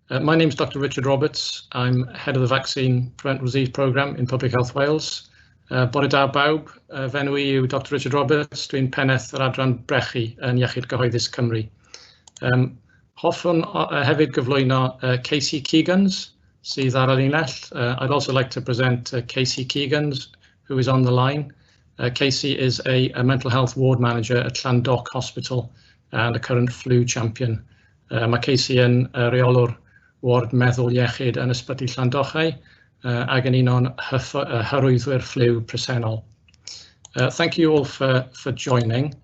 My name is Dr. Richard Roberts. I'm head of the Vaccine Preventable Disease Programme in Public Health Wales. Bore da bawb, fenw I yw Dr. Richard Roberts, dwi'n pennaeth yr adran brechu yn Iechyd Gyhoeddus Cymru. Hoffwn hefyd gyflwyno Casey Keegans, sydd ar y linell. I'd also like to present Casey Keegans, who is on the line. Casey is a mental health ward manager at Llandoch Hospital and a current flu champion. Mae Casey yn reolwr ward meddwl iechyd yn ysbyty Llandochau ag yn un o'n hyrwyddwyr flu presennol. Thank you all for joining.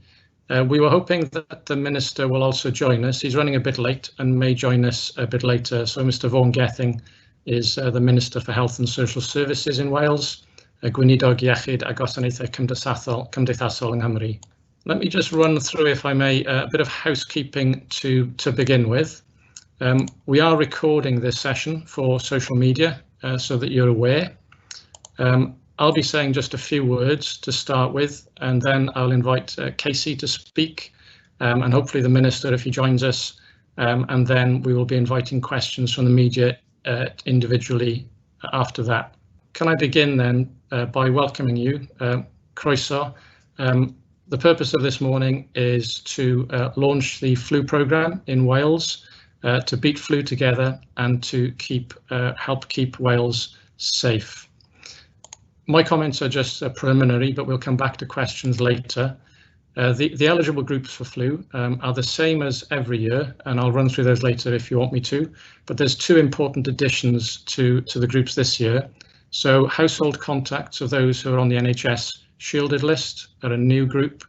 We were hoping that the Minister will also join us. He's running a bit late and may join us a bit later. So Mr Vaughan Gething is the Minister for Health and Social Services in Wales, Gweinidog Iechyd a Gwasanaethau Cymdeithasol yng Nghymru. Let me just run through, if I may, a bit of housekeeping to begin with. We are recording this session for social media so that you're aware. I'll be saying just a few words to start with, and then I'll invite Casey to speak, and hopefully the Minister if he joins us, and then we will be inviting questions from the media individually after that. Can I begin then by welcoming you, Croeso. The purpose of this morning is to launch the flu programme in Wales, to beat flu together and to help keep Wales safe. My comments are just preliminary, but we'll come back to questions later. The eligible groups for flu are the same as every year, and I'll run through those later if you want me to, but there's two important additions to the groups this year. So household contacts of those who are on the NHS shielded list are a new group,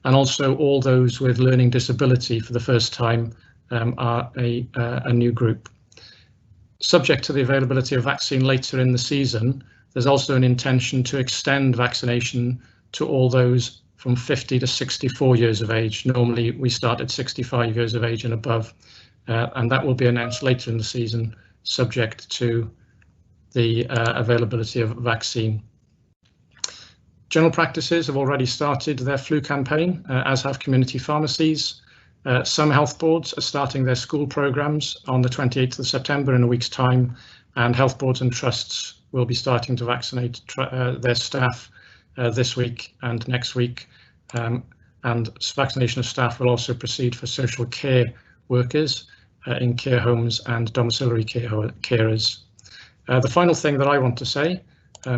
and also all those with learning disability for the first time are a new group. Subject to the availability of vaccine later in the season, there's also an intention to extend vaccination to all those from 50 to 64 years of age. Normally we start at 65 years of age and above, and that will be announced later in the season, subject to the availability of vaccine. General practices have already started their flu campaign, as have community pharmacies. Some health boards are starting their school programmes on the 28th of September in a week's time, and health boards and trusts will be starting to vaccinate their staff this week and next week. And vaccination of staff will also proceed for social care workers in care homes and domiciliary carers. The final thing that I want to say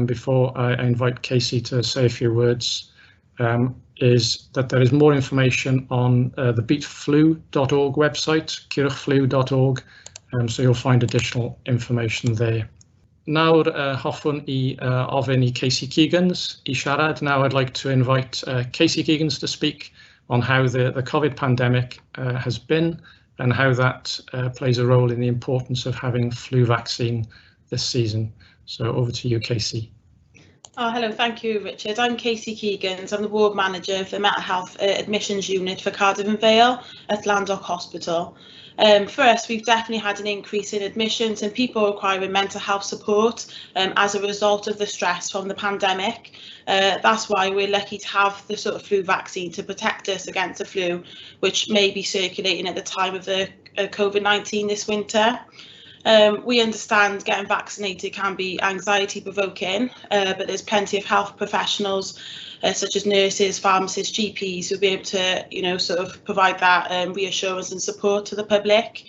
before I invite Casey to say a few words is that there is more information on the beatflu.org website, circhflu.org, so you'll find additional information there. Nawr hoffwn I ofyn I Casey Keegans I siarad. Now I'd like to invite Casey Keegans to speak on how the COVID pandemic has been and how that plays a role in the importance of having flu vaccine this season. So over to you, Casey. Oh, hello, thank you, Richard. I'm Casey Keegans. I'm the ward manager for the mental health admissions unit for Cardiff and Vale at Llandoch Hospital. For us, we've definitely had an increase in admissions and people requiring mental health support as a result of the stress from the pandemic. That's why we're lucky to have the sort of flu vaccine to protect us against the flu, which may be circulating at the time of the COVID-19 this winter. We understand getting vaccinated can be anxiety provoking, but there's plenty of health professionals such as nurses, pharmacists, GPs who'll be able to, sort of provide that reassurance and support to the public.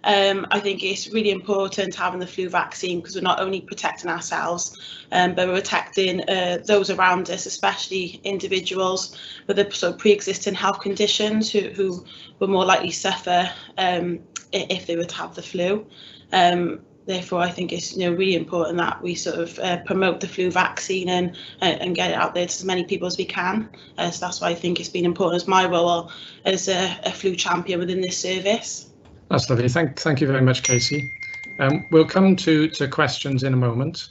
I think it's really important having the flu vaccine because we're not only protecting ourselves, but we're protecting those around us, especially individuals with a sort of pre-existing health conditions who will more likely suffer if they were to have the flu. Therefore, I think it's really important that we sort of promote the flu vaccine and get it out there to as many people as we can. So that's why I think it's been important as my role as a flu champion within this service. That's lovely. Thank you very much, Casey. We'll come to questions in a moment.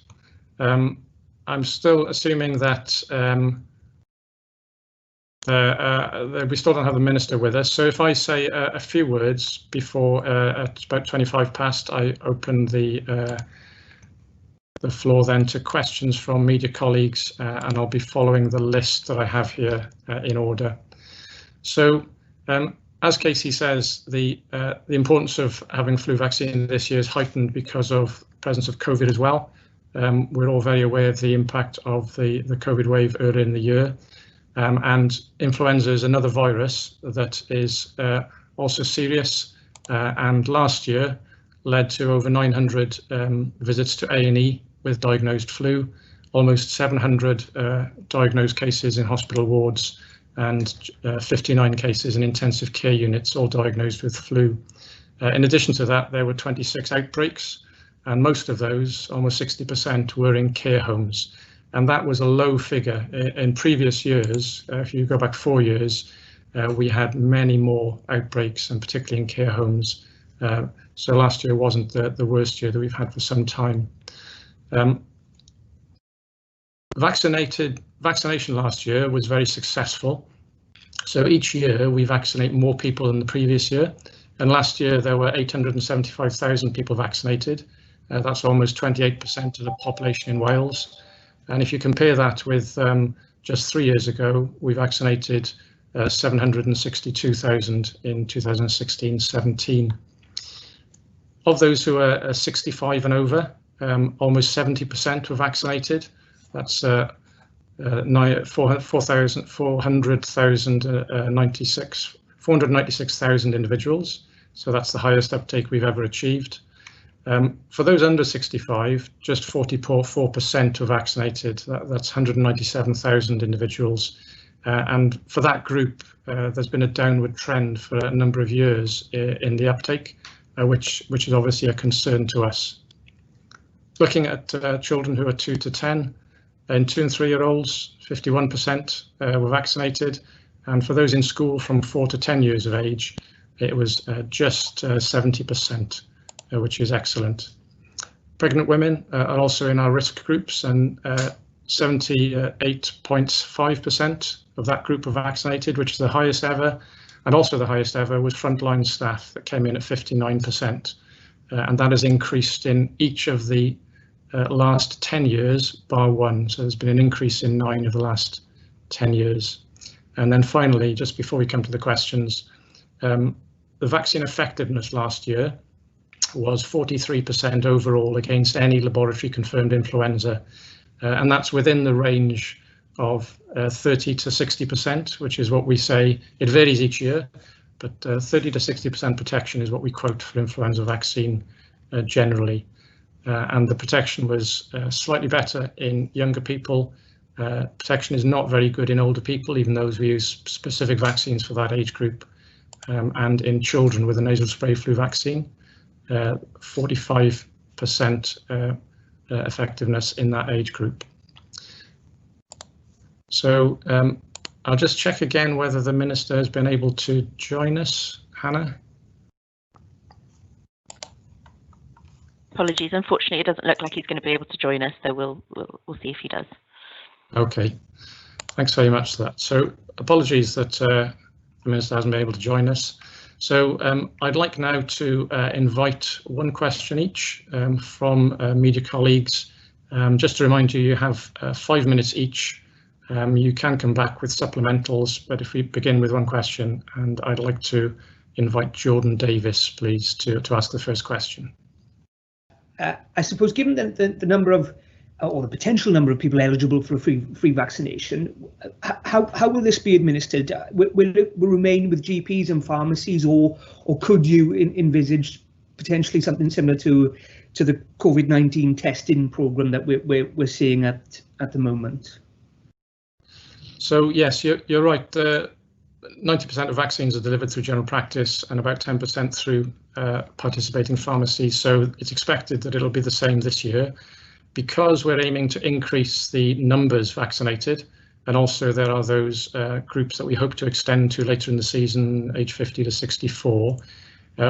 I'm still assuming that we still don't have the Minister with us, so if I say a few words before at about 25 past, I open the floor then to questions from media colleagues, and I'll be following the list that I have here in order. So as Casey says, the importance of having flu vaccine this year is heightened because of the presence of COVID as well. We're all very aware of the impact of the COVID wave earlier in the year. And influenza is another virus that is also serious, and last year led to over 900 visits to A&E with diagnosed flu, almost 700 diagnosed cases in hospital wards, and 59 cases in intensive care units, all diagnosed with flu. In addition to that, there were 26 outbreaks, and most of those, almost 60%, were in care homes. And that was a low figure. In previous years, if you go back 4 years, we had many more outbreaks, and particularly in care homes. So last year wasn't the worst year that we've had for some time. Vaccination last year was very successful. So each year we vaccinate more people than the previous year. And last year there were 875,000 people vaccinated. That's almost 28% of the population in Wales. And if you compare that with just 3 years ago, we vaccinated 762,000 in 2016-17. Of those who are 65 and over, almost 70% were vaccinated. That's 496,000 individuals. So that's the highest uptake we've ever achieved. For those under 65, just 44% were vaccinated. That's 197,000 individuals. And for that group, there's been a downward trend for a number of years in the uptake, which is obviously a concern to us. Looking at children who are 2 to 10, in 2 and 3-year-olds, 51% were vaccinated. And for those in school from 4 to 10 years of age, it was just 70%. Which is excellent. Pregnant women are also in our risk groups, and 78.5% of that group were vaccinated, which is the highest ever, and also the highest ever was frontline staff that came in at 59%, and that has increased in each of the last 10 years bar one. So there's been an increase in 9 of the last 10 years. And then finally, just before we come to the questions, the vaccine effectiveness last year was 43% overall against any laboratory confirmed influenza, and that's within the range of 30 to 60%, which is what we say. It varies each year, but 30 to 60% protection is what we quote for influenza vaccine generally, and the protection was slightly better in younger people. Protection is not very good in older people, even though we use specific vaccines for that age group, and in children with a nasal spray flu vaccine. 45% effectiveness in that age group. So I'll just check again whether the Minister has been able to join us. Hannah? Apologies, unfortunately it doesn't look like he's going to be able to join us, so we'll see if he does. Okay, thanks very much for that. So apologies that the Minister hasn't been able to join us. So I'd like now to invite one question each from media colleagues. Just to remind you, you have 5 minutes each. You can come back with supplementals, but if we begin with one question, and I'd like to invite Jordan Davis, please, to ask the first question. I suppose, given the number of, or the potential number of people eligible for a free vaccination, how will this be administered? Will it remain with GPs and pharmacies, or could you envisage potentially something similar to the COVID-19 testing program that we're seeing at the moment? So yes, you're right. 90% of vaccines are delivered through general practice and about 10% through participating pharmacies. So it's expected that it'll be the same this year. Because we're aiming to increase the numbers vaccinated, and also there are those groups that we hope to extend to later in the season, age 50 to 64,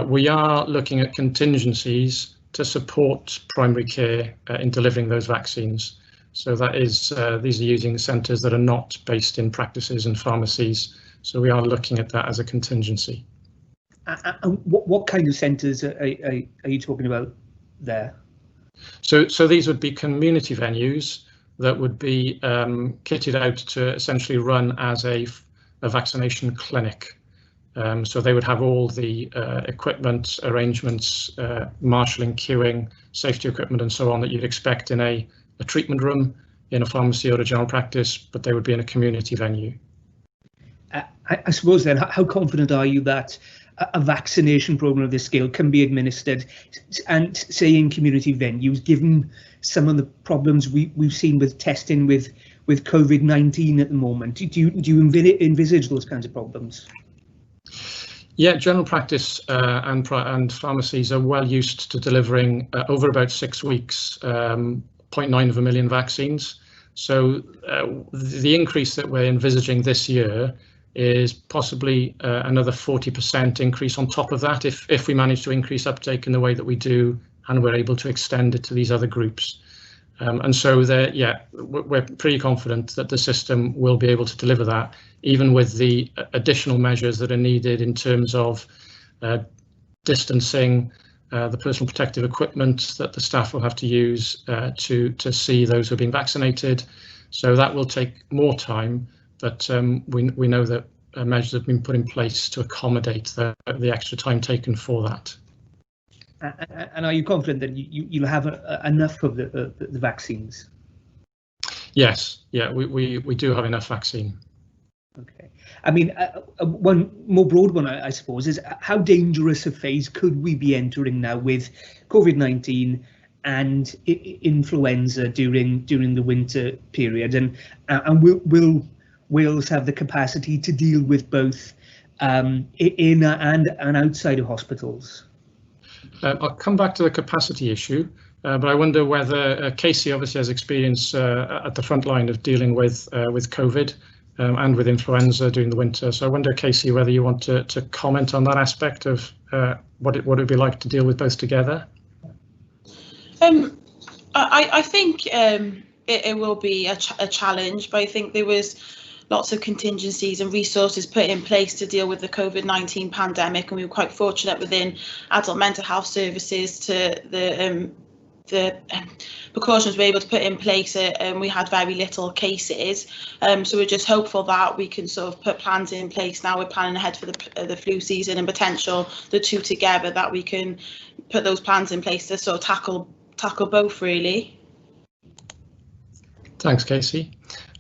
we are looking at contingencies to support primary care in delivering those vaccines. So that is, these are using centres that are not based in practices and pharmacies. So we are looking at that as a contingency. What kind of centres are you talking about there? So these would be community venues that would be kitted out to essentially run as a vaccination clinic. So they would have all the equipment, arrangements, marshalling, queuing, safety equipment and so on that you'd expect in a treatment room, in a pharmacy or a general practice, but they would be in a community venue. I suppose then, how confident are you that a vaccination program of this scale can be administered, and say in community venues, given some of the problems we've seen with testing with COVID-19 at the moment? Do you envisage those kinds of problems? Yeah, general practice and pharmacies are well used to delivering over about 6 weeks, 0.9 of a million vaccines. So the increase that we're envisaging this year is possibly another 40% increase on top of that if we manage to increase uptake in the way that we do and we're able to extend it to these other groups. And so we're pretty confident that the system will be able to deliver that, even with the additional measures that are needed in terms of distancing, the personal protective equipment that the staff will have to use to see those who are being vaccinated. So that will take more time, but we know that measures have been put in place to accommodate the extra time taken for that. And are you confident that you'll have enough of the vaccines? Yes, yeah, we do have enough vaccine. Okay. I mean, one more broad one, I suppose, is how dangerous a phase could we be entering now with COVID-19 and influenza during the winter period, and will Wales have the capacity to deal with both in and outside of hospitals? I'll come back to the capacity issue, but I wonder whether Casey obviously has experience at the front line of dealing with COVID and with influenza during the winter. So I wonder, Casey, whether you want to comment on that aspect of what it would be like to deal with both together. I think it will be a challenge, but I think there was lots of contingencies and resources put in place to deal with the COVID-19 pandemic, and we were quite fortunate within adult mental health services to the precautions we were able to put in place, and we had very little cases. So we're just hopeful that we can sort of put plans in place now. We're planning ahead for the flu season and potential the two together, that we can put those plans in place to sort of tackle both, really. Thanks, Casey.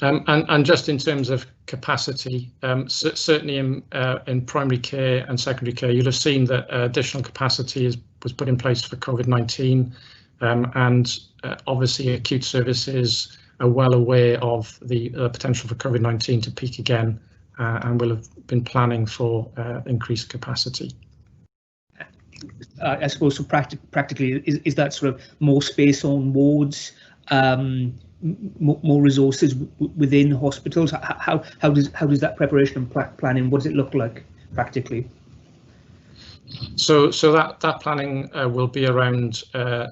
And just in terms of capacity, certainly in primary care and secondary care, you'll have seen that additional capacity was put in place for COVID-19, and obviously acute services are well aware of the potential for COVID-19 to peak again, and will have been planning for increased capacity. I suppose so. Practically, is that sort of more space on wards? More resources within hospitals? How does that preparation and planning, what does it look like practically? So that planning will be around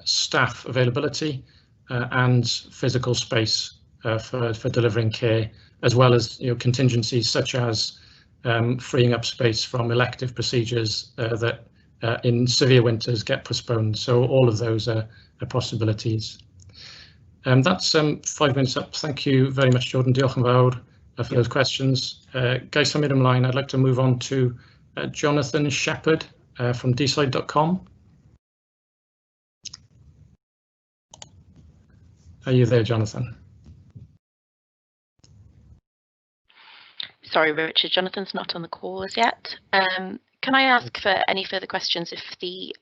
staff availability and physical space for delivering care, as well as contingencies such as freeing up space from elective procedures that in severe winters get postponed. So all of those are possibilities. That's 5 minutes up. Thank you very much, Jordan. Diolch yn fawr for those questions. Gai symud ymlaen, I'd like to move on to Jonathan Shepherd from dside.com. Are you there, Jonathan? Sorry, Richard, Jonathan's not on the call as yet. Can I ask for any further questions if the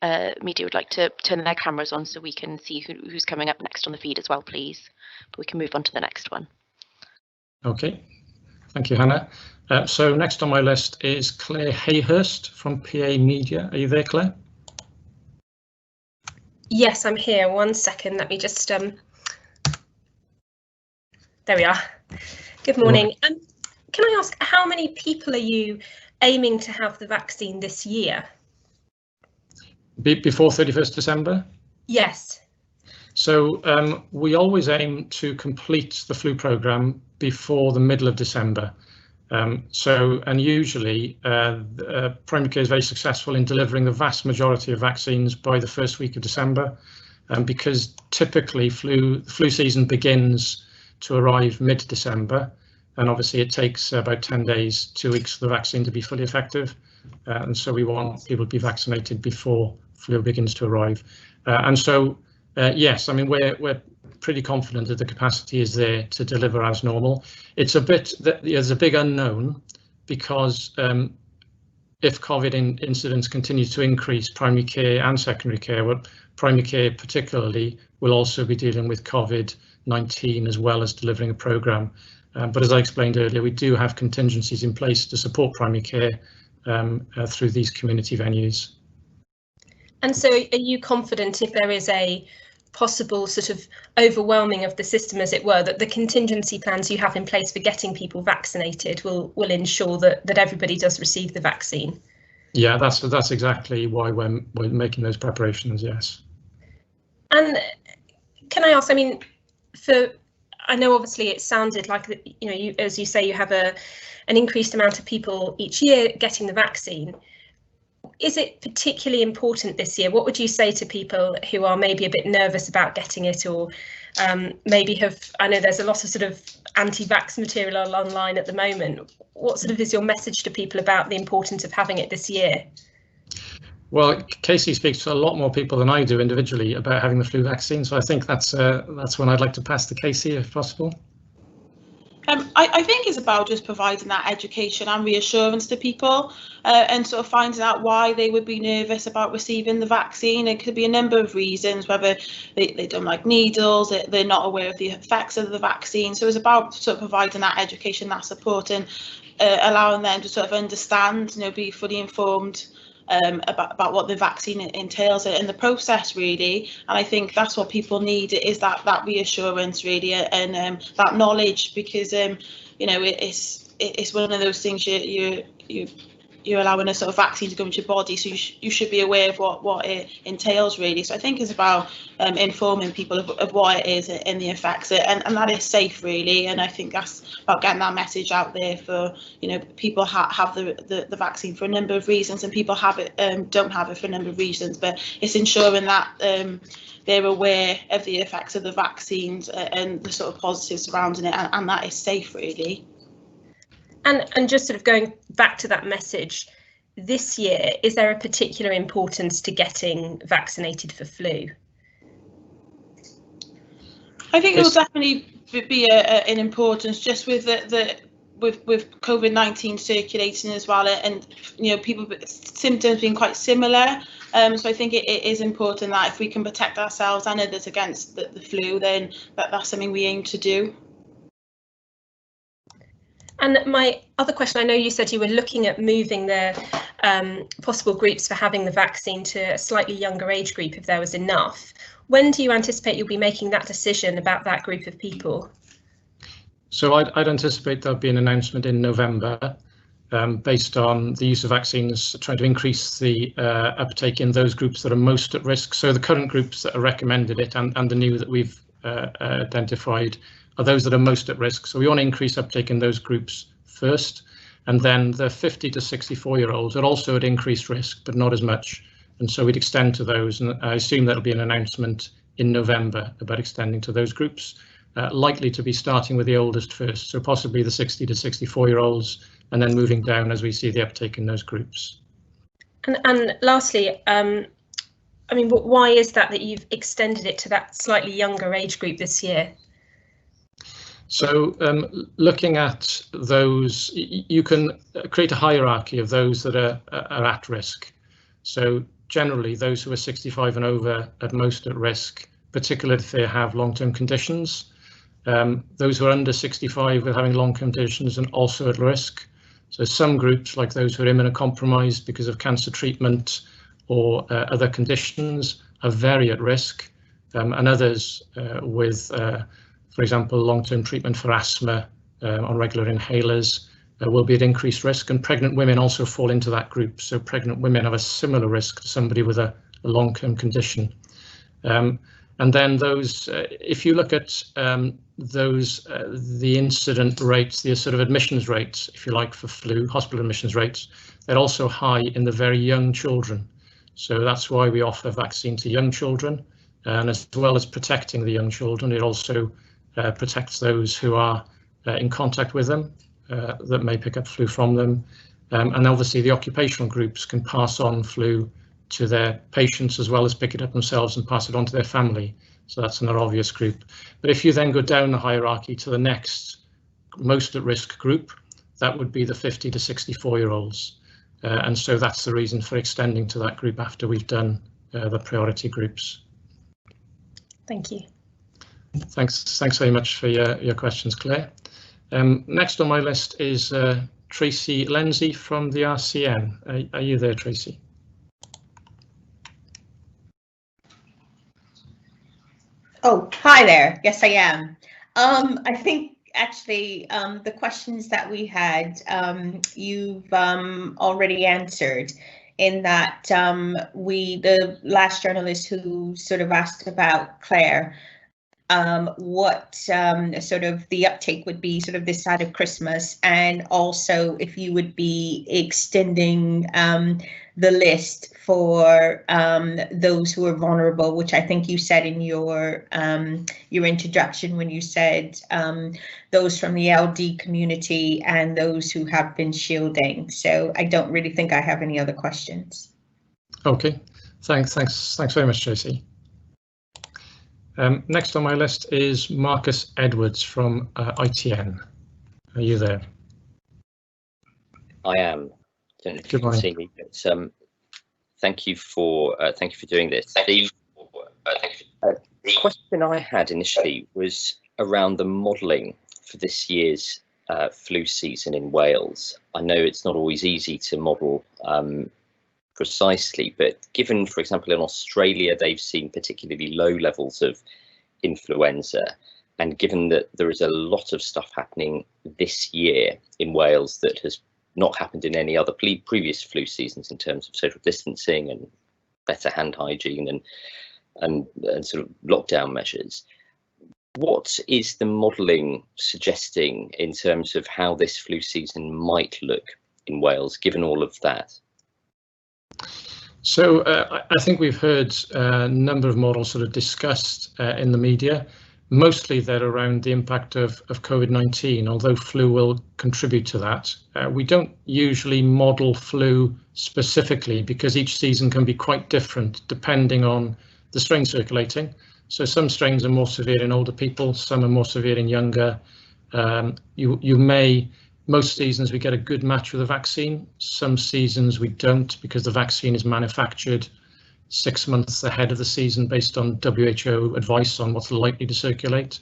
media would like to turn their cameras on so we can see who's coming up next on the feed as well, please? But we can move on to the next one. OK, thank you, Hannah. So next on my list is Claire Hayhurst from PA Media. Are you there, Claire? Yes, I'm here. 1 second. Let me just there we are. Good morning. Can I ask, how many people are you aiming to have the vaccine this year? Before 31st December? Yes. So we always aim to complete the flu programme before the middle of December. And usually primary care is very successful in delivering the vast majority of vaccines by the first week of December, because typically the flu season begins to arrive mid-December. And obviously it takes about 10 days, 2 weeks for the vaccine to be fully effective. and so we want people to be vaccinated before flu begins to arrive. And so, yes, I mean, we're pretty confident that the capacity is there to deliver as normal. It's a bit, there's a big unknown because if COVID incidents continue to increase, primary care and secondary care, well, primary care particularly will also be dealing with COVID-19 as well as delivering a programme. But as I explained earlier, we do have contingencies in place to support primary care through these community venues. And so are you confident if there is a possible sort of overwhelming of the system, as it were, that the contingency plans you have in place for getting people vaccinated will ensure that everybody does receive the vaccine? Yeah, that's exactly why we're making those preparations, yes. And can I ask, I mean, I know obviously it sounded like, you know, as you say, you have an increased amount of people each year getting the vaccine. Is it particularly important this year? What would you say to people who are maybe a bit nervous about getting it, or maybe I know there's a lot of sort of anti-vax material online at the moment. What sort of is your message to people about the importance of having it this year? Well, Casey speaks to a lot more people than I do individually about having the flu vaccine, so I think that's when I'd like to pass to Casey if possible. I think it's about just providing that education and reassurance to people and sort of finding out why they would be nervous about receiving the vaccine. It could be a number of reasons, whether they don't like needles, they're not aware of the effects of the vaccine. So it's about sort of providing that education, that support, and allowing them to sort of understand, you know, be fully informed about what the vaccine entails in the process, really. And I think that's what people need, is that reassurance, really, and that knowledge, because you know, it's one of those things you're allowing a sort of vaccine to go into your body, so you should be aware of what it entails, really. So I think it's about informing people of what it is and the effects, and that is safe, really. And I think that's about getting that message out there for, you know, people have the vaccine for a number of reasons, and people have it don't have it for a number of reasons, but it's ensuring that they're aware of the effects of the vaccines and the sort of positives surrounding it, and that is safe, really. And just sort of going back to that message, this year, is there a particular importance to getting vaccinated for flu? I think it will definitely be an importance, just with with COVID-19 circulating as well, and you know, people symptoms being quite similar. So I think it is important that if we can protect ourselves and others against the flu, then that's something we aim to do. And my other question, I know you said you were looking at moving the possible groups for having the vaccine to a slightly younger age group if there was enough. When do you anticipate you'll be making that decision about that group of people? So I'd anticipate there'll be an announcement in November based on the use of vaccines, trying to increase the uptake in those groups that are most at risk. So the current groups that are recommended it and the new that we've identified are those that are most at risk. So we want to increase uptake in those groups first, and then the 50 to 64-year-olds are also at increased risk, but not as much. And so we'd extend to those, and I assume that'll be an announcement in November about extending to those groups, likely to be starting with the oldest first, so possibly the 60 to 64-year-olds, and then moving down as we see the uptake in those groups. And lastly, I mean, why is that you've extended it to that slightly younger age group this year? So looking at those, you can create a hierarchy of those that are at risk. So generally those who are 65 and over at most at risk, particularly if they have long-term conditions. Those who are under 65 with having long-term conditions and also at risk. So some groups, like those who are immunocompromised because of cancer treatment or other conditions, are very at risk, and others with for example, long-term treatment for asthma on regular inhalers will be at increased risk, and pregnant women also fall into that group. So pregnant women have a similar risk to somebody with a long-term condition. And then those, if you look at those, the incident rates, the sort of admissions rates, if you like, for flu, hospital admissions rates, they're also high in the very young children. So that's why we offer vaccine to young children, and as well as protecting the young children, it also protects those who are in contact with them that may pick up flu from them. And obviously the occupational groups can pass on flu to their patients as well as pick it up themselves and pass it on to their family. So that's another obvious group. But if you then go down the hierarchy to the next most at risk group, that would be the 50 to 64-year-olds. And so that's the reason for extending to that group after we've done the priority groups. Thank you. Thanks very much for your questions, Claire. Next on my list is Tracy Lindsay from the RCN. Are you there, Tracy? Oh, hi there. Yes, I am. I think actually the questions that we had, you've already answered, in that the last journalist who sort of asked about Claire, what sort of the uptake would be sort of this side of Christmas, and also if you would be extending the list for those who are vulnerable, which I think you said in your introduction when you said those from the LD community and those who have been shielding. So I don't really think I have any other questions. Okay, thanks very much, Tracy. Next on my list is Marcus Edwards from ITN. Are you there? I am. I don't know if you can see me, but thank you for doing this. The question I had initially was around the modelling for this year's flu season in Wales. I know it's not always easy to model precisely, but given, for example, in Australia, they've seen particularly low levels of influenza, and given that there is a lot of stuff happening this year in Wales that has not happened in any other previous flu seasons in terms of social distancing and better hand hygiene and sort of lockdown measures, what is the modelling suggesting in terms of how this flu season might look in Wales, given all of that? So I think we've heard a number of models sort of discussed in the media. Mostly they're around the impact of COVID-19, although flu will contribute to that. We don't usually model flu specifically because each season can be quite different depending on the strain circulating. So some strains are more severe in older people, some are more severe in younger. Most seasons we get a good match with a vaccine. Some seasons we don't, because the vaccine is manufactured 6 months ahead of the season based on WHO advice on what's likely to circulate.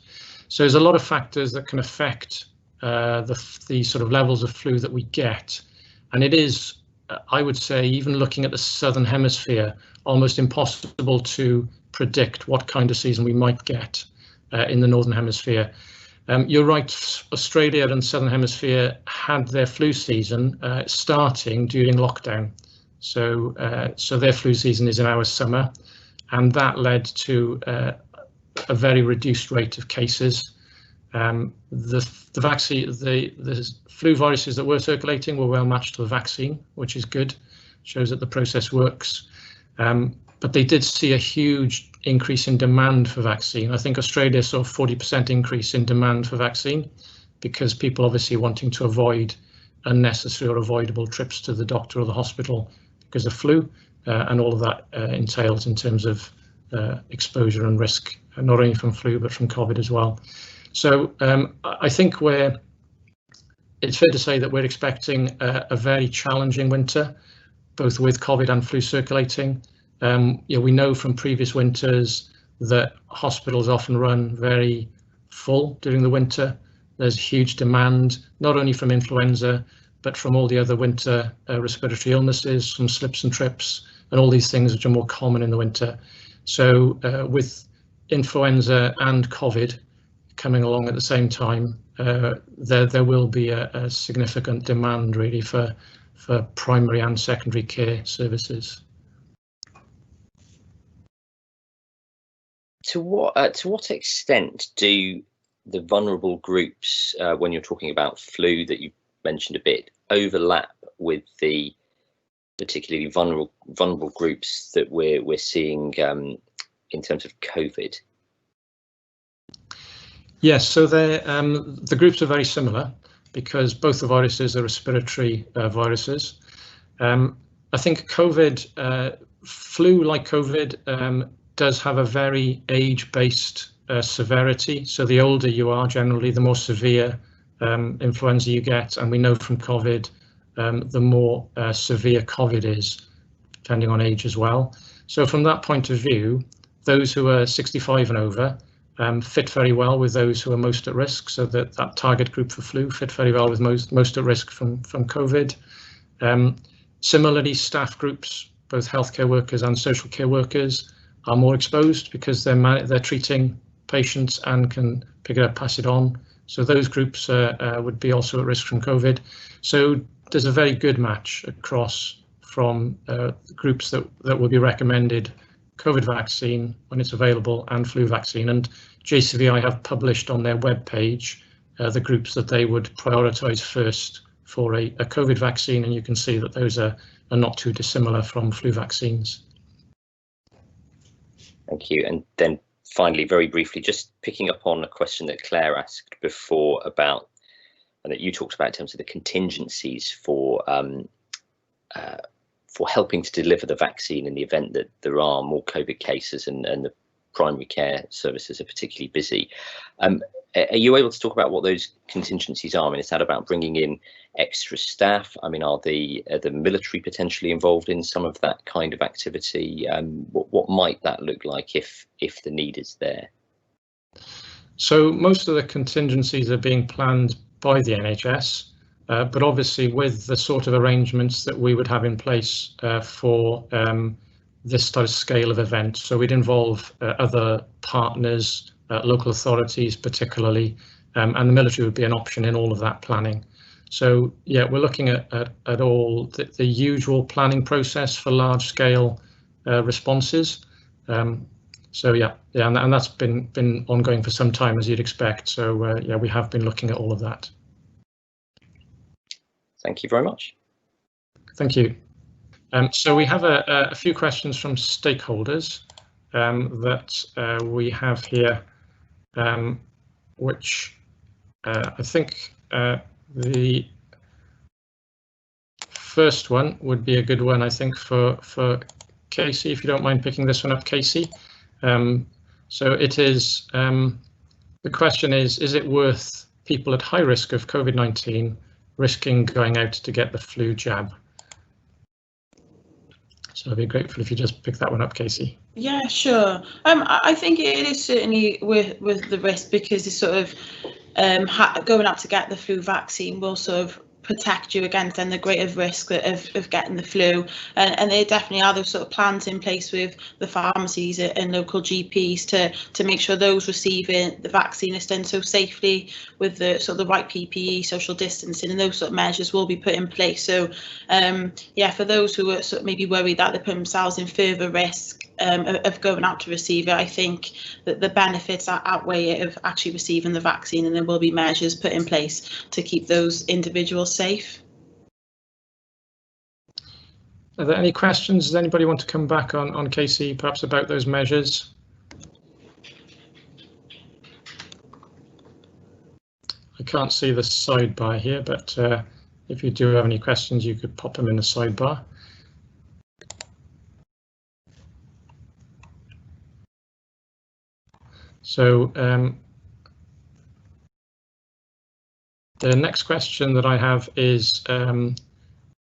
So there's a lot of factors that can affect the sort of levels of flu that we get. And it is, I would say, even looking at the Southern Hemisphere, almost impossible to predict what kind of season we might get in the Northern Hemisphere. You're right, Australia and Southern Hemisphere had their flu season starting during lockdown. So their flu season is in our summer, and that led to a very reduced rate of cases. The flu viruses that were circulating were well matched to the vaccine, which is good, shows that the process works. But they did see a huge increase in demand for vaccine. I think Australia saw a 40% increase in demand for vaccine because people obviously wanting to avoid unnecessary or avoidable trips to the doctor or the hospital because of flu, and all of that entails in terms of exposure and risk, not only from flu but from COVID as well. So I think it's fair to say that we're expecting a very challenging winter, both with COVID and flu circulating. We know from previous winters that hospitals often run very full during the winter. There's huge demand, not only from influenza, but from all the other winter respiratory illnesses, from slips and trips, and all these things which are more common in the winter. So with influenza and COVID coming along at the same time, there will be a significant demand really for primary and secondary care services. To what extent do the vulnerable groups, when you're talking about flu that you mentioned a bit, overlap with the particularly vulnerable groups that we're seeing in terms of COVID? Yes, so the groups are very similar. because both the viruses are respiratory viruses. I think COVID, flu like COVID, does have a very age-based severity. So the older you are, generally, the more severe influenza you get. And we know from COVID, the more severe COVID is, depending on age as well. So from that point of view, those who are 65 and over fit very well with those who are most at risk. So that target group for flu fit very well with most at risk from COVID. Similarly, staff groups, both healthcare workers and social care workers, are more exposed because they're treating patients and can pick it up, pass it on. So those groups would be also at risk from COVID. So there's a very good match across from groups that will be recommended COVID vaccine when it's available and flu vaccine. And JCVI have published on their webpage the groups that they would prioritise first for a COVID vaccine, and you can see that those are not too dissimilar from flu vaccines. Thank you. And then finally, very briefly, just picking up on a question that Claire asked before about, and that you talked about in terms of the contingencies for helping to deliver the vaccine in the event that there are more COVID cases and the primary care services are particularly busy. Are you able to talk about what those contingencies are? I mean, is that about bringing in extra staff? I mean, are the military potentially involved in some of that kind of activity? What might that look like if the need is there? So most of the contingencies are being planned by the NHS, but obviously with the sort of arrangements that we would have in place for this type of scale of event. So we'd involve other partners, local authorities particularly, and the military would be an option in all of that planning. So yeah, we're looking at all the usual planning process for large scale responses. So yeah, and that's been ongoing for some time, as you'd expect. So yeah, we have been looking at all of that. Thank you very much. Thank you. So we have a few questions from stakeholders that we have here, which I think the first one would be a good one, I think, for Casey, if you don't mind picking this one up, Casey. So it is, the question is it worth people at high risk of COVID-19 risking going out to get the flu jab? So I'd be grateful if you just pick that one up, Casey. Yeah, sure. I think it is certainly with the risk, because it's sort of going out to get the flu vaccine will sort of protect you against then the greater risk of getting the flu, and there definitely are those sort of plans in place with the pharmacies and local GPs to make sure those receiving the vaccine is done so safely with the sort of the right PPE, social distancing, and those sort of measures will be put in place. So yeah, for those who are sort of maybe worried that they put themselves in further risk of going out to receive it, I think that the benefits outweigh it of actually receiving the vaccine, and there will be measures put in place to keep those individuals safe. Are there any questions? Does anybody want to come back on Casey, perhaps about those measures? I can't see the sidebar here, but if you do have any questions, you could pop them in the sidebar. So the next question that I have is,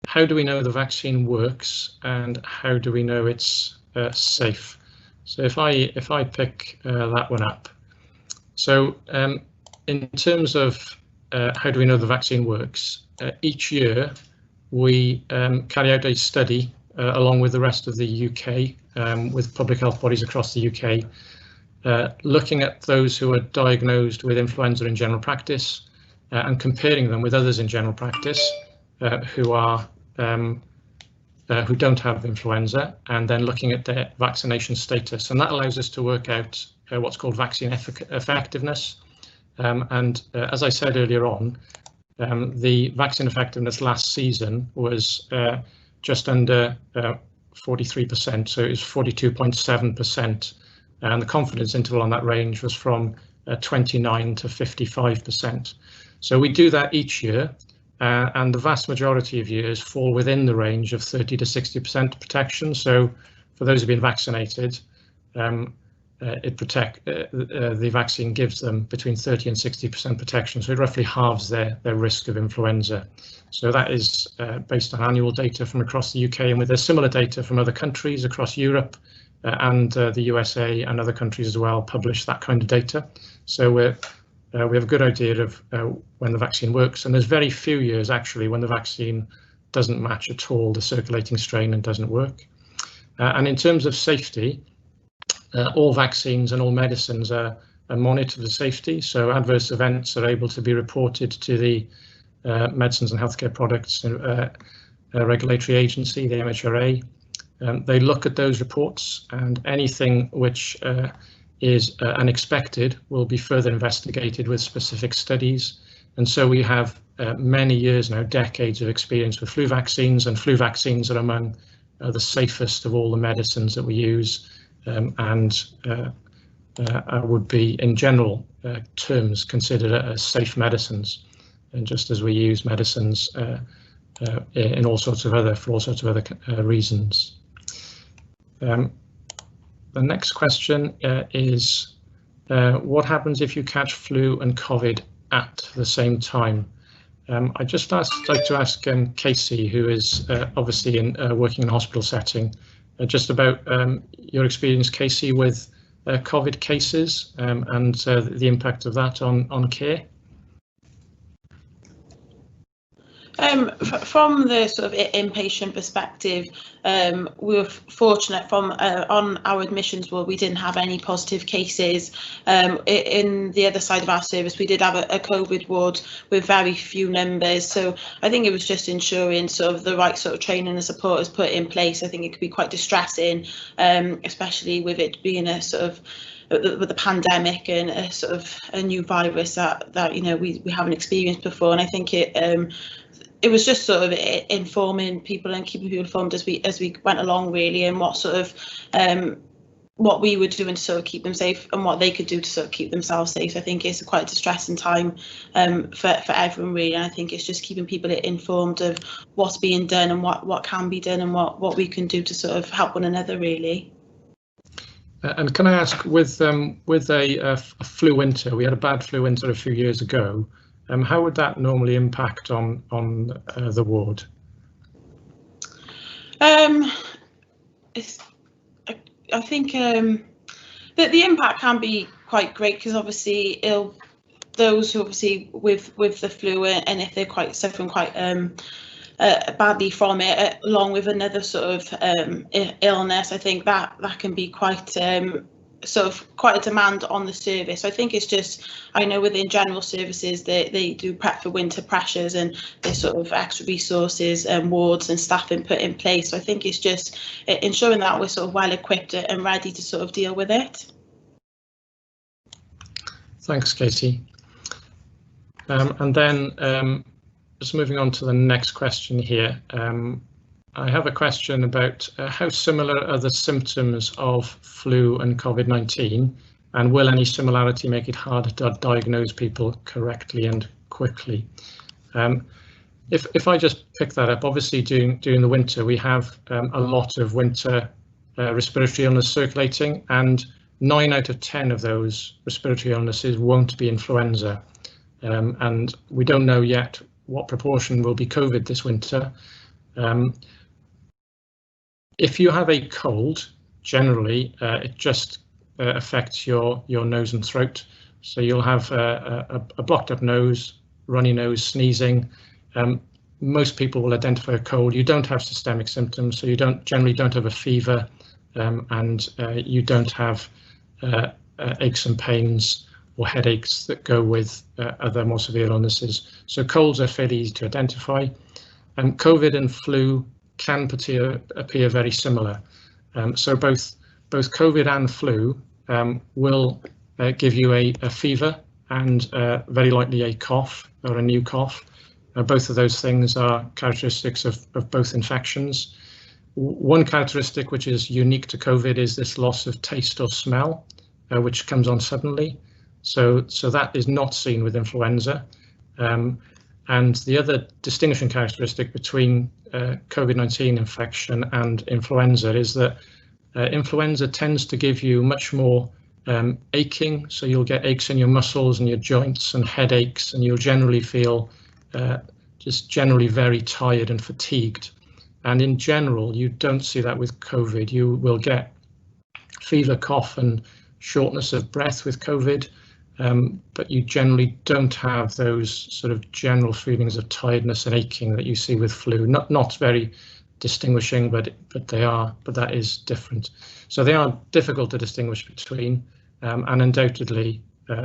how do we know the vaccine works, and how do we know it's safe? So if I pick that one up. So in terms of how do we know the vaccine works, each year we carry out a study along with the rest of the UK, with public health bodies across the UK, looking at those who are diagnosed with influenza in general practice and comparing them with others in general practice who don't have influenza, and then looking at their vaccination status. And that allows us to work out what's called vaccine effectiveness. And as I said earlier on, the vaccine effectiveness last season was just under 43%, so it was 42.7%. And the confidence interval on that range was from 29 to 55%. So we do that each year, and the vast majority of years fall within the range of 30 to 60% protection. So for those who've been vaccinated, the vaccine gives them between 30 and 60% protection, so it roughly halves their risk of influenza. So that is based on annual data from across the UK, and with similar data from other countries across Europe and the USA and other countries as well publish that kind of data. So we have a good idea of when the vaccine works, and there's very few years actually when the vaccine doesn't match at all the circulating strain and doesn't work. And in terms of safety, all vaccines and all medicines are monitored for safety, so adverse events are able to be reported to the Medicines and Healthcare Products Regulatory Agency, the MHRA. They look at those reports, and anything which is unexpected will be further investigated with specific studies. And so we have many years now, decades of experience with flu vaccines, and flu vaccines are among the safest of all the medicines that we use. And would be, in general terms, considered as safe medicines, and just as we use medicines in all sorts of other reasons. The next question is, what happens if you catch flu and COVID at the same time? I'd just like to ask Casey, who is obviously working in a hospital setting, just about your experience, Casey, with COVID cases and the impact of that on care. From the sort of inpatient perspective, we were fortunate from on our admissions ward, we didn't have any positive cases. In the other side of our service, we did have a COVID ward with very few numbers. So I think it was just ensuring sort of the right sort of training and support is put in place. I think it could be quite distressing, especially with it being a sort of with the pandemic and a sort of a new virus that you know we haven't experienced before. And I think it was just sort of informing people and keeping people informed as we went along, really, and what sort of what we were doing to sort of keep them safe and what they could do to sort of keep themselves safe. I think it's quite a distressing time for everyone, really, and I think it's just keeping people informed of what's being done and what can be done and what we can do to sort of help one another, really. And can I ask, with a flu winter, we had a bad flu winter a few years ago. How would that normally impact on the ward? I think that the impact can be quite great, because obviously those who obviously with the flu, and if they're quite suffering quite badly from it, along with another sort of illness, I think that can be quite sort of quite a demand on the service. I think it's just, I know within general services they do prep for winter pressures, and there's sort of extra resources and wards and staffing put in place. So I think it's just ensuring that we're sort of well equipped and ready to sort of deal with it. Thanks, Casey. And then just moving on to the next question here. I have a question about how similar are the symptoms of flu and COVID-19, and will any similarity make it harder to diagnose people correctly and quickly? If I just pick that up, obviously during the winter we have a lot of winter respiratory illness circulating, and 9 out of 10 of those respiratory illnesses won't be influenza, and we don't know yet what proportion will be COVID this winter. If you have a cold, generally it just affects your nose and throat. So you'll have a blocked up nose, runny nose, sneezing. Most people will identify a cold. You don't have systemic symptoms, so you generally don't have a fever, and you don't have aches and pains or headaches that go with other more severe illnesses. So colds are fairly easy to identify. COVID and flu can appear very similar. So both COVID and flu will give you a fever and very likely a cough or a new cough. Both of those things are characteristics of both infections. One characteristic which is unique to COVID is this loss of taste or smell, which comes on suddenly. So that is not seen with influenza. And the other distinguishing characteristic between COVID-19 infection and influenza is that influenza tends to give you much more aching, so you'll get aches in your muscles and your joints and headaches, and you'll generally feel just generally very tired and fatigued. And in general, you don't see that with COVID. You will get fever, cough, and shortness of breath with COVID, but you generally don't have those sort of general feelings of tiredness and aching that you see with flu. Not very distinguishing, but that is different. So they are difficult to distinguish between, and undoubtedly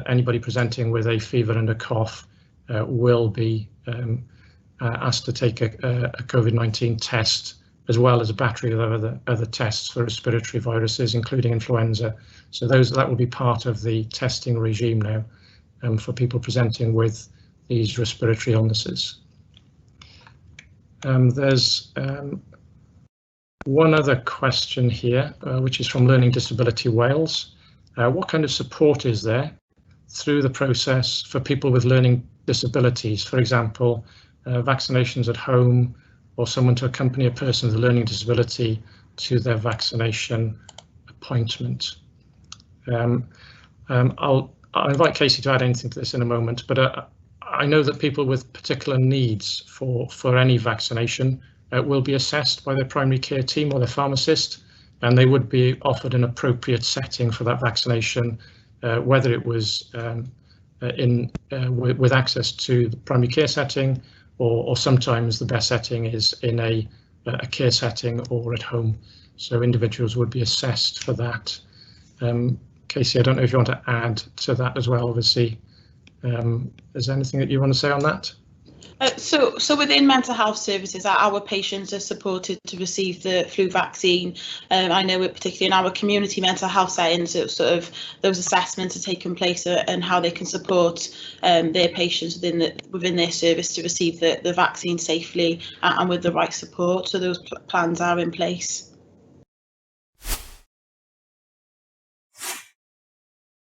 anybody presenting with a fever and a cough will be asked to take a COVID-19 test, as well as a battery of other tests for respiratory viruses, including influenza. So that will be part of the testing regime now for people presenting with these respiratory illnesses. There's one other question here, which is from Learning Disability Wales. What kind of support is there through the process for people with learning disabilities? For example, vaccinations at home, or someone to accompany a person with a learning disability to their vaccination appointment. I'll invite Casey to add anything to this in a moment, but I know that people with particular needs for any vaccination will be assessed by their primary care team or their pharmacist, and they would be offered an appropriate setting for that vaccination, whether it was with access to the primary care setting, or sometimes the best setting is in a care setting or at home. So individuals would be assessed for that. Casey, I don't know if you want to add to that as well, obviously. Is there anything that you want to say on that? So within mental health services, our patients are supported to receive the flu vaccine. I know particularly in our community mental health settings, sort of those assessments are taking place and how they can support their patients within their service to receive the vaccine safely and with the right support. So those plans are in place.